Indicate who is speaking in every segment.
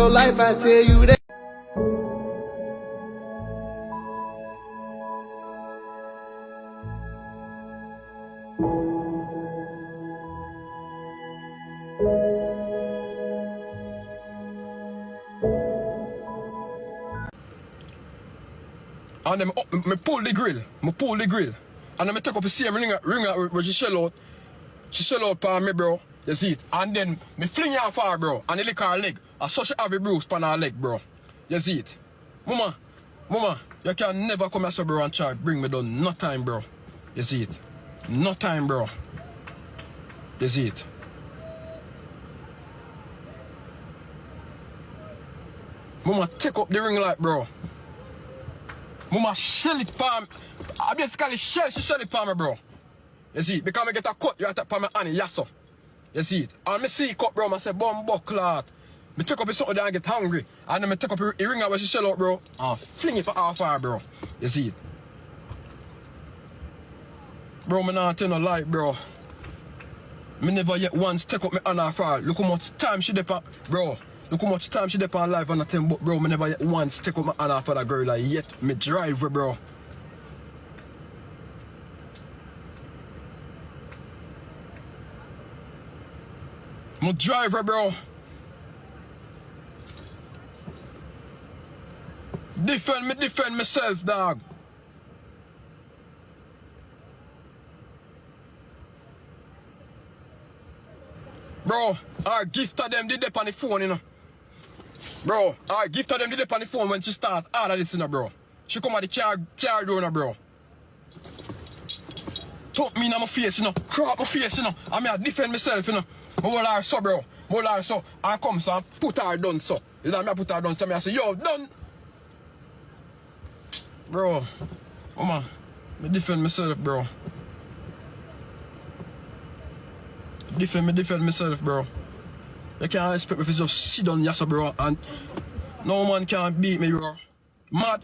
Speaker 1: Your life, I tell you that.
Speaker 2: And then me pull the grill. And then me take up the same ring where she shell out. She shell out for me, bro. You see it? And then me fling her off her, bro. And I lick her leg. I saw she have a bruise on her leg, bro. You see it? Mama, you can never come here, so, bro, and try bring me down. No time, bro. You see it? No time, bro. You see it? Mama, take up the ring light, bro. Mama, shell it for me. I basically she shell it for me, bro. You see it? Because I get a cut, you have to put my hand, yes, sir. You see it? And I see cut, bro, I say, bomb buckler. I take up something there and get hungry. And then I take up a ring where she shell out, bro. And fling it for half fire, bro. You see it? Bro, I not tell no lie, bro. I never yet once take up my hand off her. Look how much time she dep on, bro. Look how much time she dep on life and I tell, but bro, I never yet once take up my hand off of that girl like yet. Me drive her, bro. Me drive her, bro. Defend myself, dog. Bro, our gift to them did on the phone, you know. Bro, our gift to them did on the phone when she start all of this, you know, bro. She come at the car door, you know, bro. Talk me in my face, you know. Crap my face, you know. I mean, I defend myself, you know. I hold her so, bro. I hold her so. I come so and put her down, so. You know, I put her down, so I say, yo, done. Bro, mama, I defend myself, bro. Defend myself, bro. You can't expect me to just sit down, yes, bro, and no man can beat me, bro. Mad.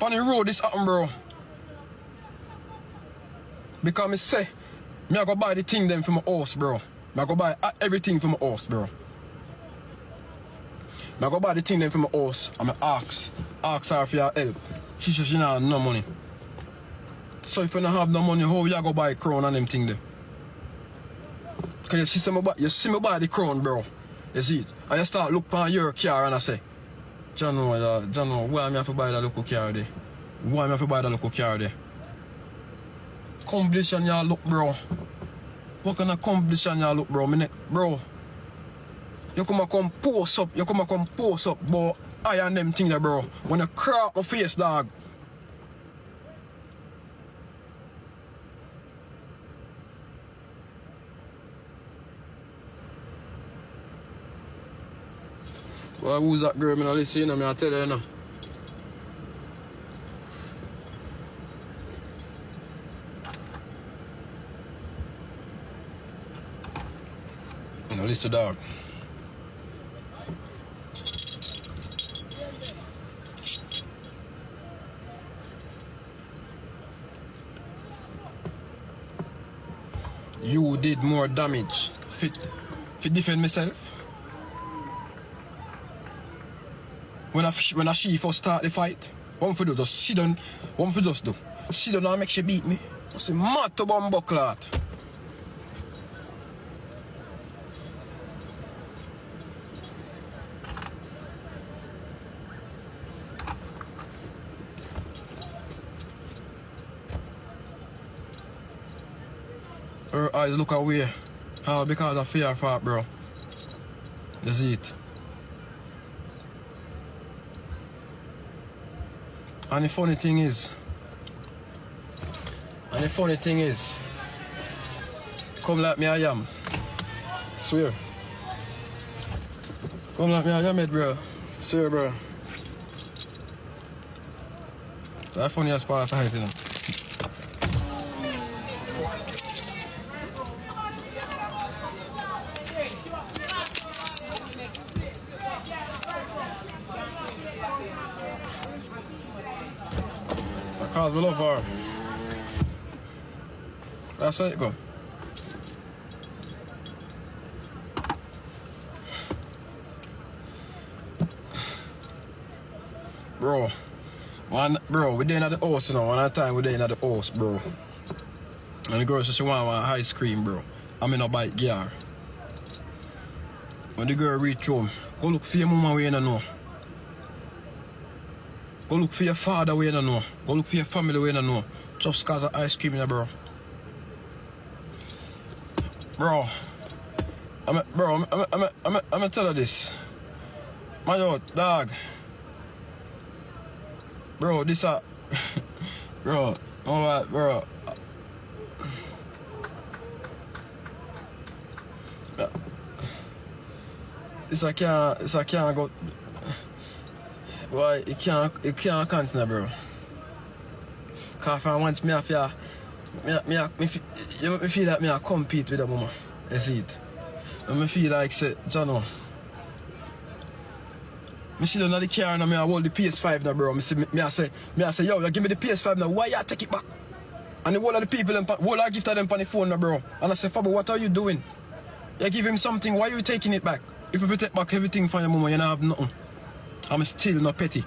Speaker 2: On the road, this happen, bro. Because me say, me I go buy the thing them for my house, bro. I go buy everything for my house, bro. I go buy the thing them for my house and I ask her for your help. She says she don't have no money. So if you don't have no money, how you go buy a crown and them thing there? Because you see me buy the crown, bro. You see it? And you start look on your car and I say, John, why am I have to buy that local car there? Why am I have to buy that local car there? Competition y'all look, bro. What kind of competition y'all look, bro? Bro, you come post up, but I and them thing there, bro. When you crack my face, dog. Well, who's that girl? I listen, you know, I tell you, you know. Listen, dog. You did more damage. Fit defend myself. When she first start the fight, one for do just sit down. One for just do sit down and make she beat me. It's mad to bomb buckler. Her eyes look away. How because of fear fat, bro. You see it. And the funny thing is, come like me I am. Swear. Come like me I am, bro. Swear, bro. That's funny as part of fight, you know. Cause we love her. That's how it go. Bro, we there at the house, you know. One time we there at the house, bro. And the girl said she want ice cream, bro. I'm in a bike gear. When the girl reach home, go look for your mama where you don't know. Go look for your father where you don't know. Go look for your family where you don't know. Just cause of ice cream, yeah, bro. Bro, I'm gonna tell you this. My yo, dog. Bro, this bro, alright, bro. This I can't go. Boy, it can't continue, bro. Cause for once me feel like me compete with the mama. You see it? And me feel like say, you know. Me sit down in the car and I hold the PS5 now, bro. I say, yo, you give me the PS5 now. Why you take it back? And the whole of the people, whole I give to them on the phone now, bro. And I say, Fabo, what are you doing? You give him something. Why are you taking it back? If you take back everything from your mama, you don't have nothing. I'm still not petty.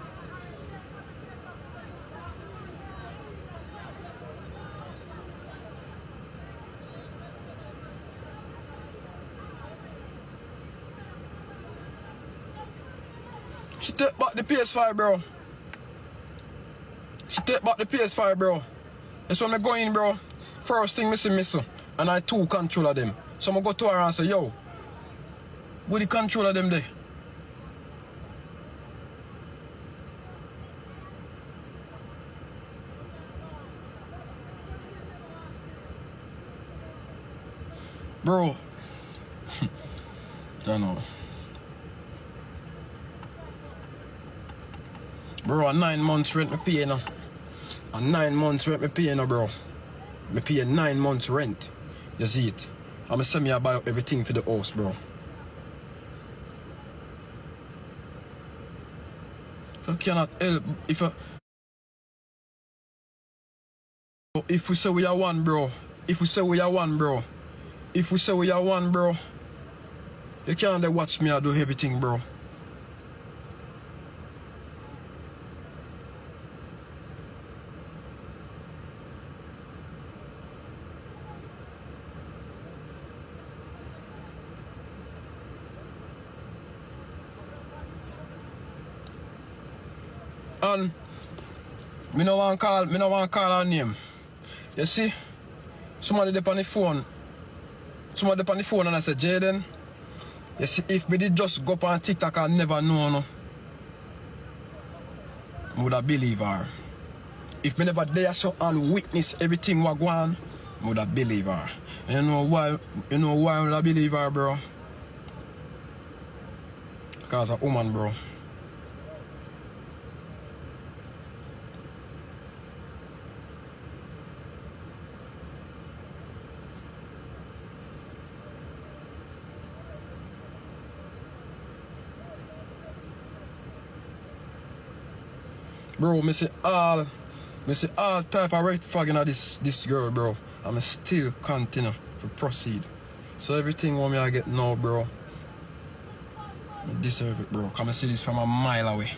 Speaker 2: She take back the PS5, bro. She take back the PS5, bro. That's when I go in, bro. First thing, missing. And I two controller them. So I go to her and say, yo, where the controller them there? Bro. Don't know. Bro, 9 months rent me pay now. 9 months rent me pay now, bro. Me pay 9 months rent. You see it? I'ma send me buy up everything for the house, bro. You cannot help if we say we are one, bro. If we say we are one, bro. If we say we are one, bro. You can't watch me I do everything, bro. And me no want call her name. You see? Somebody dey on the phone. Somebody dey on the phone and I say, Jaden, you see, if me did just go up on TikTok and never know, no, I would have believe her. If me never there so and witness everything what go on, I would have believe her. And you know why I would have believe her, bro? Because a woman, bro. Bro, me see all type of red flag in this girl, bro. I'm still continue to proceed. So everything what me I get now, bro, I deserve it, bro. Come and see this from a mile away.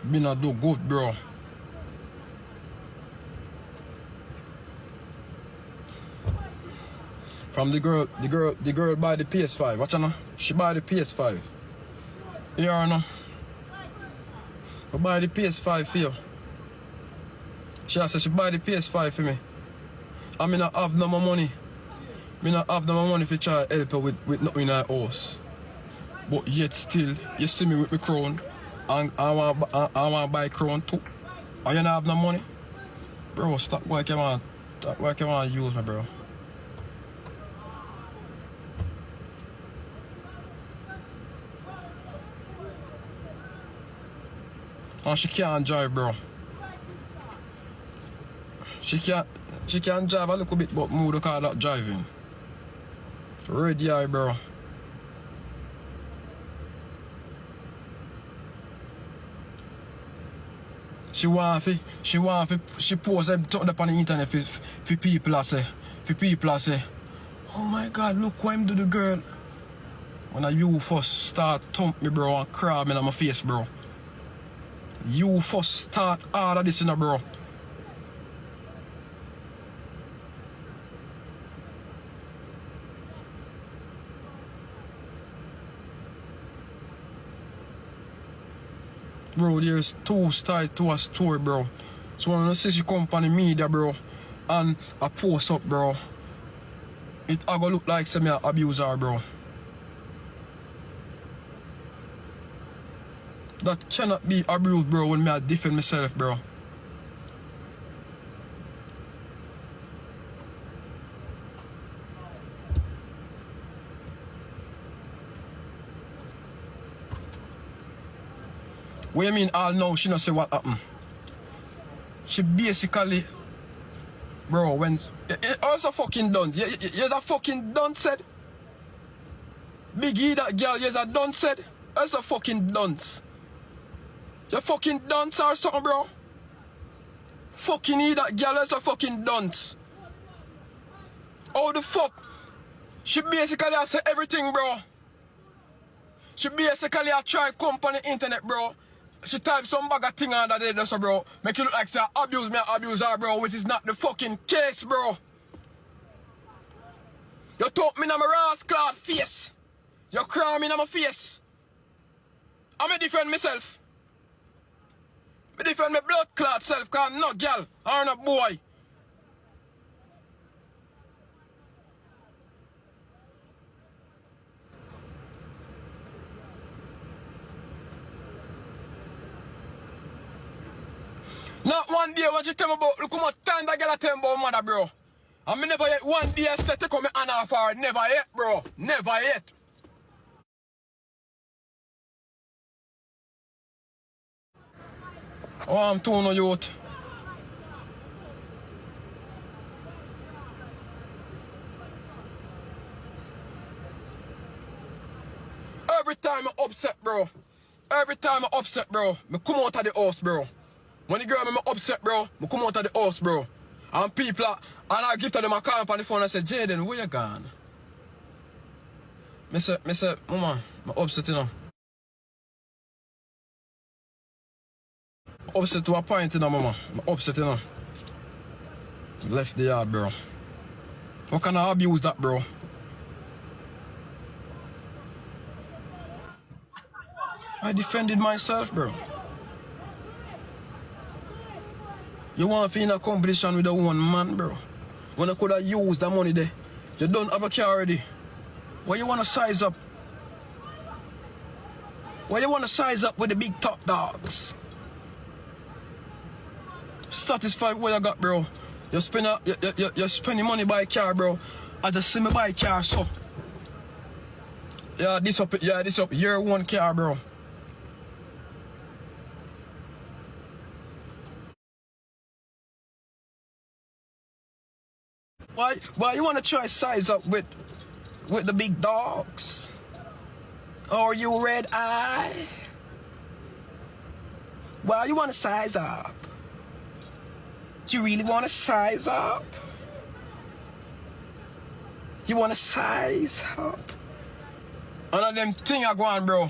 Speaker 2: Me not do good, bro. From the girl buy the PS5. Watch her now. She buy the PS5. You hear her now? I buy the PS5 for you. She said she buy the PS5 for me. I mean I have no more money. Me not have no more money to try to help her with nothing in her house. But yet still, you see me with my crown. And I want to buy crown too. And you don't have no money? Bro, stop like you want to use me, bro. And she can't drive, bro. She can drive a little bit, but more to call that driving. Ready eye, bro. She post them talk up on the internet for people I say. Oh my God, look what him do the girl. When you first start thump me, bro, and crab me in my face, bro. You first start all of this in a bro. Bro, there's two sides to a story, bro. So when you see she come on the media, bro, and I post up, bro, it a go look like some abuse her, bro. That cannot be abuse, bro, when I defend myself, bro. What you mean all now she not say what happened? She basically, bro, when also fucking done. You're that fucking done said. Biggie that girl, you're that done said. That's a fucking dunce. You fucking dunce or something, bro. Fucking eat that girl, that's a fucking dunce. How the fuck? She basically has said everything, bro. She basically has tried come on the internet, bro. She type some bag of thing under there, so bro. Make it look like say abuse me, abuse her, bro, which is not the fucking case, bro. You talk me in my rascal face. You cry me in my face. I'm defend myself. I defend my blood clot self, cause I'm not girl, I'm not boy. Not one day when she tell me about, look how much time that girl I tell me about mother, bro. And me never yet one day I said to come and off her. Never yet, bro. Never yet. Oh, I'm too no youth. Every time I upset, bro. Every time I upset, bro. Me come out of the house, bro. When the girl me upset, bro, I come out of the house, bro. And people, and I give to them a call up on the phone and say, Jaden, where you gone? Me say, mama, I'm upset, you know. Upset to a point, you know, mama. I'm upset, you know. Left the yard, bro. How can I abuse that, bro? I defended myself, bro. You want to be in a competition with a one man, bro. When I could have used the money there. You don't have a car already. Why you want to size up? Why you want to size up with the big top dogs? Satisfied what you got, bro. You spending money buy a car, bro. I just see me buy a car, so. Yeah, this up. Year one car, bro. Why you wanna try size up with the big dogs? Are you red eye? Why you wanna size up? You really wanna size up? You wanna size up? And them thing are going, bro.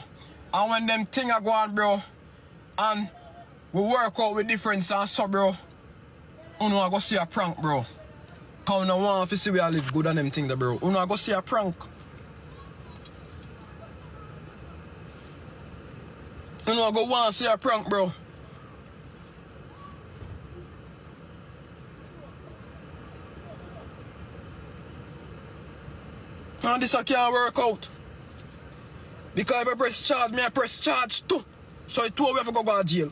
Speaker 2: And when them thing are going, bro, and we work out with difference and so, bro, you know I go see a prank, bro. Cause I want to see where I live good on them things, bro. You know I go see a prank. You know I go want to see a prank, bro. And this I can't work out. Because if I press charge, I press charge too. So it's 2 we have to go to jail.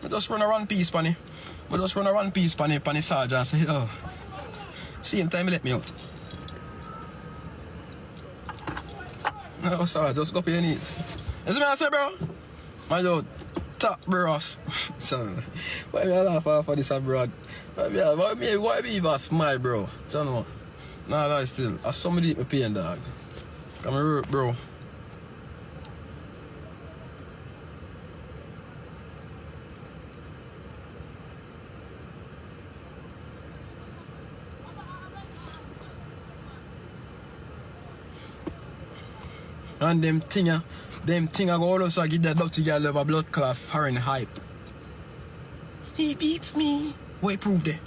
Speaker 2: I just run around peace, Panny. I just run around peace, Panny Sergeant, and say, oh. Same time, he let me out. No, sir, just go pay your need. You see me I say, bro? My lord, top bros. Sorry. Why me laugh for this abroad? Why me even smile, bro? You know? Nah, that's still. I somebody eat my pain, dog. Come here, bro. And them thing go also give that dirty girl a blood clot foreign hype. He beats me. What he prove there?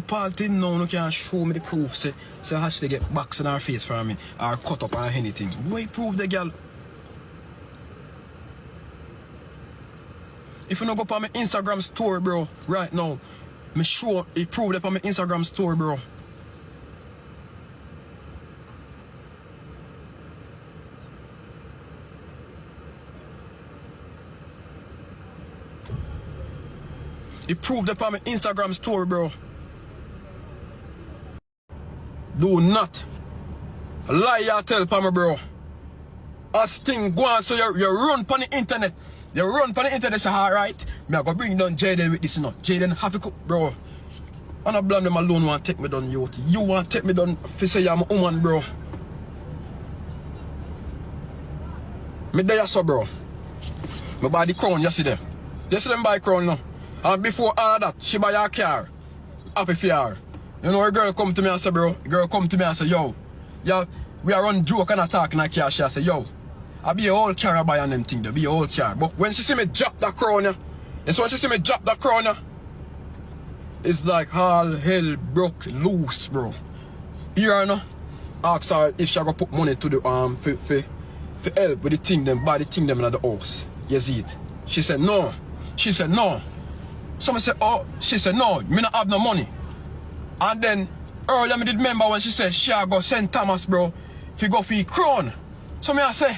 Speaker 2: Paul thing now no can show me the proof say has to get box in her face for me or cut up or anything. What he prove the girl? If you no go on my Instagram story, bro, right now, me sure he proved it on my Instagram story, bro. He proved it on my Instagram story, bro. Do not lie or tell me, bro. As thing go on, so you run on the internet. You run on the internet, say, alright, me I go bring down Jaden with this, you know. Jaden have to cook, bro. I don't blame them alone want to take me down, youth. You want to take me down if you say I'm a woman, bro. Me there, so, bro. Me buy the crown, you see them. You see them buy crown now. And before all that, she buy her car. Happy for her. You know, a girl come to me and say, bro, a girl come to me and say, yo, we are on joke and attack in a car. She say, yo, I be a whole car buy on them thing, there be a whole car. But when she see me drop that crown, it's when she see me drop that crown, it's like all hell broke loose, bro. Here, no, ask her if she go put money to the for help with the thing them, buy the thing them in the house. You see it? She said no. She said no. Someone said, oh, she said no, me not have no money. And then earlier me did remember when she said she go send Thomas, bro, if you go for crown. So me I say,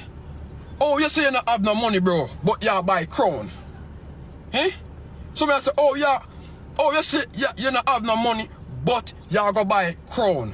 Speaker 2: oh, you say you not have no money, bro, but you buy crown. Eh? So me I say, oh yeah, oh you say you not have no money, but you go buy crown.